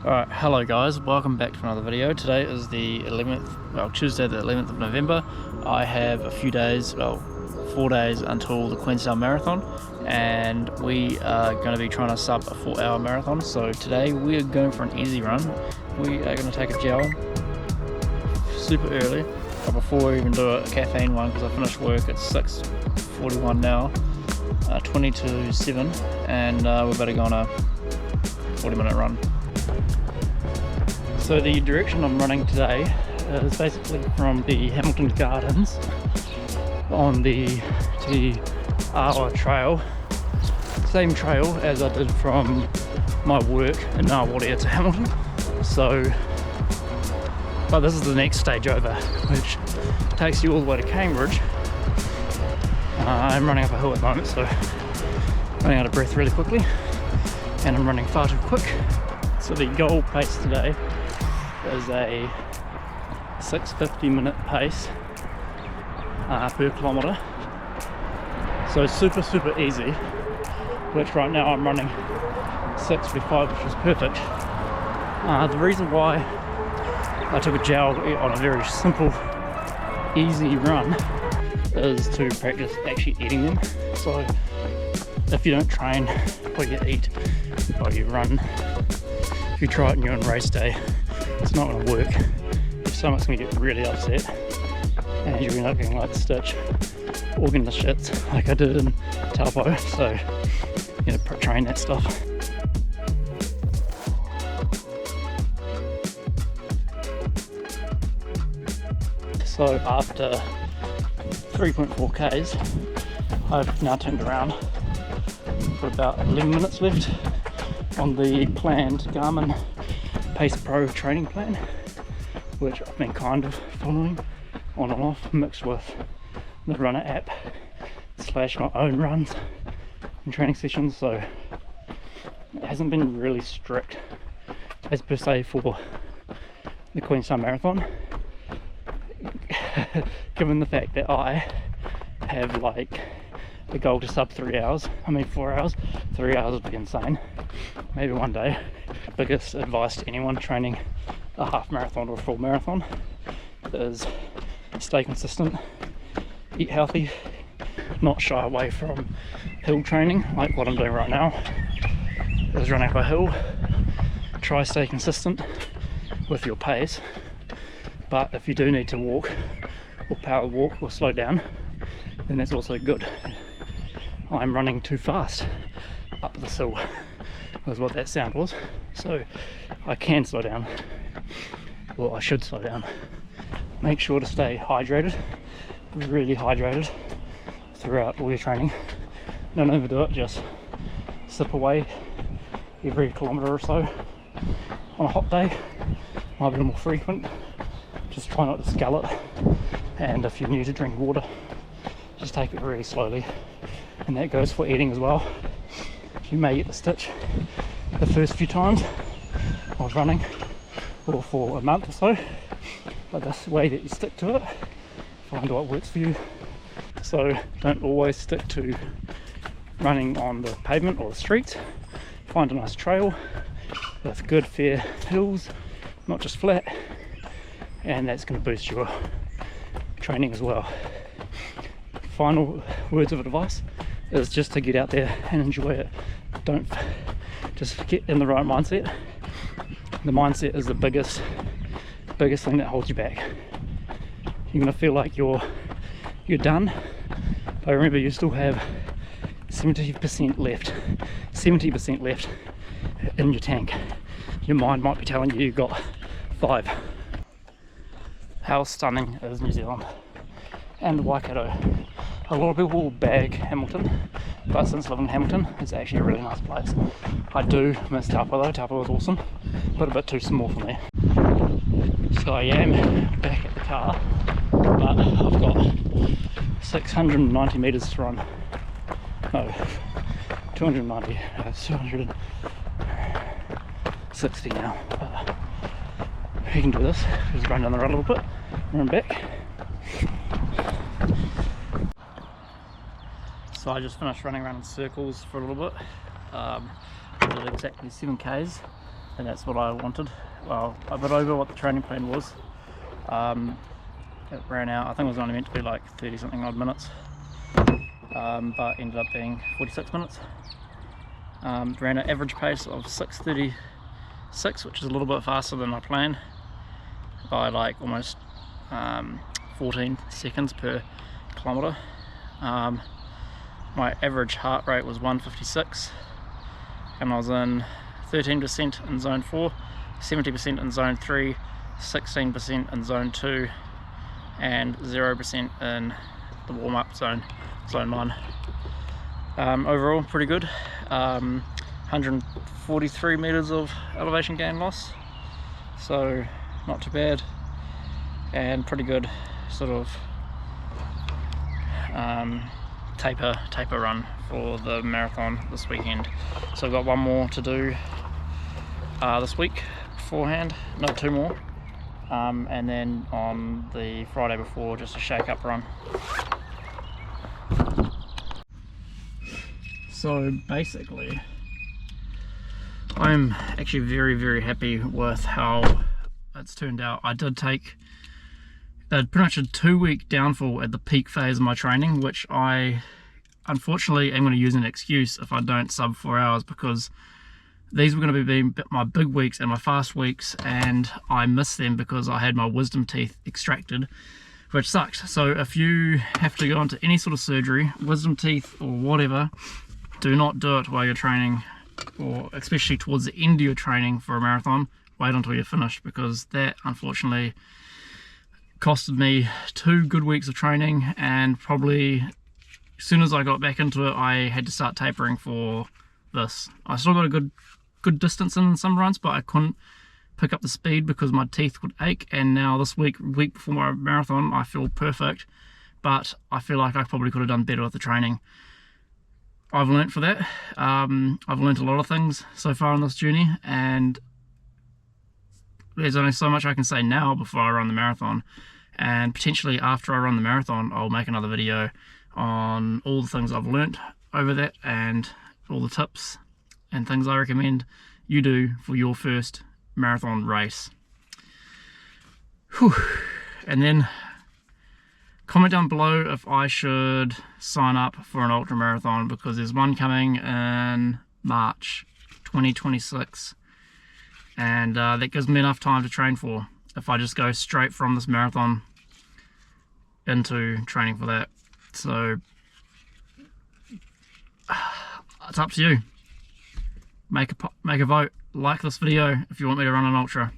Alright, hello guys, welcome back to another video. Today is the 11th, well Tuesday the 11th of November. I have a few days, 4 days until the Queenstown Marathon, and we are going to be trying to sub a 4-hour marathon. So today we are going for an easy run. We are going to take a gel super early, but before we even do a caffeine one, because I finished work at 6:41 now, 20 to 7, and we're about to go on a 40-minute run. So the direction I'm running today is basically from the Hamilton Gardens on the Awa trail, same trail as I did from my work in Ngāwari to Hamilton. So, but this is the next stage over, which takes you all the way to Cambridge. I'm running up a hill at the moment, so running out of breath really quickly, and I'm running far too quick. So the goal pace today is a 6:50 minute pace per kilometre. So super easy, which right now I'm running 6:45, which is perfect. The reason why I took a gel on a very simple, easy run is to practice actually eating them. So if you don't train or you eat or you run, if you try it and you're on race day, it's not going to work. Your stomach's going to get really upset and you'll end up getting like stitch organ the shits like I did in Taupo. So you know, train that stuff. So after 3.4 k's, I've now turned around for about 11 minutes left on the planned Garmin Pace Pro training plan, which I've been kind of following on and off, mixed with the runner app / my own runs and training sessions. So it hasn't been really strict as per se for the Queenstown Marathon, given the fact that I have like the goal to sub 4 hours. 3 hours would be insane. Maybe one day. Biggest advice to anyone training a half marathon or a full marathon is stay consistent, eat healthy, not shy away from hill training like what I'm doing right now is running up a hill. Try stay consistent with your pace, but if you do need to walk or power walk or slow down, then that's also good. I'm running too fast up this hill was what that sound was, so I can slow down, or I should slow down. Make sure to stay hydrated, really hydrated throughout all your training. Don't overdo it, just sip away every kilometre or so. On a hot day, might be a little more frequent. Just try not to scull it, and if you need to drink water, just take it really slowly, and that goes for eating as well. You may get the stitch the first few times of running, or for a month or so, but that's the way that you stick to it. Find what works for you. So don't always stick to running on the pavement or the streets. Find a nice trail with good fair hills, not just flat, and that's going to boost your training as well. Final words of advice is just to get out there and enjoy it. Don't just get in the right mindset. The mindset is the biggest thing that holds you back. You're gonna feel like you're done, but remember you still have 70% left. 70% left in your tank. Your mind might be telling you you've got 5. How stunning is New Zealand and Waikato? A lot of people will bag Hamilton, but since living in Hamilton, it's actually a really nice place. I do miss Taupo though. Taupo was awesome, but a bit too small for me. So I am back at the car, but I've got 690 metres to run. No, 290. It's 260 now. But we can do this. Just run down the road a little bit, run back. So I just finished running around in circles for a little bit. I did exactly 7 k's and that's what I wanted. Well, a bit over what the training plan was. It ran out, I think it was only meant to be like 30 something odd minutes, but ended up being 46 minutes. Ran an average pace of 6:36, which is a little bit faster than my plan by like almost 14 seconds per kilometre. My average heart rate was 156, and I was in 13% in zone 4, 70% in zone 3, 16% in zone 2, and 0% in the warm-up zone, zone 1. Overall pretty good. 143 meters of elevation gain loss, so not too bad, and pretty good sort of taper run for the marathon this weekend. So I've got one more to do this week beforehand, no, two more, and then on the Friday before, just a shake up run. So basically I'm actually very happy with how it's turned out. I did take pretty much a 2-week downfall at the peak phase of my training, which I unfortunately am going to use an excuse if I don't sub 4 hours, because these were going to be my big weeks and my fast weeks, and I missed them because I had my wisdom teeth extracted, which sucked. So if you have to go into any sort of surgery, wisdom teeth or whatever, do not do it while you're training, or especially towards the end of your training for a marathon. Wait until you're finished, because that unfortunately costed me 2 good weeks of training, and probably as soon as I got back into it I had to start tapering for this. I still got a good distance in some runs, but I couldn't pick up the speed because my teeth would ache. And now this week before my marathon, I feel perfect, but I feel like I probably could have done better with the training. I've learnt for that. I've learnt a lot of things so far on this journey, and there's only so much I can say now before I run the marathon, and potentially after I run the marathon I'll make another video on all the things I've learnt over that, and all the tips and things I recommend you do for your first marathon race. Whew. And then comment down below if I should sign up for an ultra marathon, because there's one coming in March 2026, and that gives me enough time to train for, if I just go straight from this marathon into training for that. So it's up to you. Make a vote, like this video if you want me to run an ultra.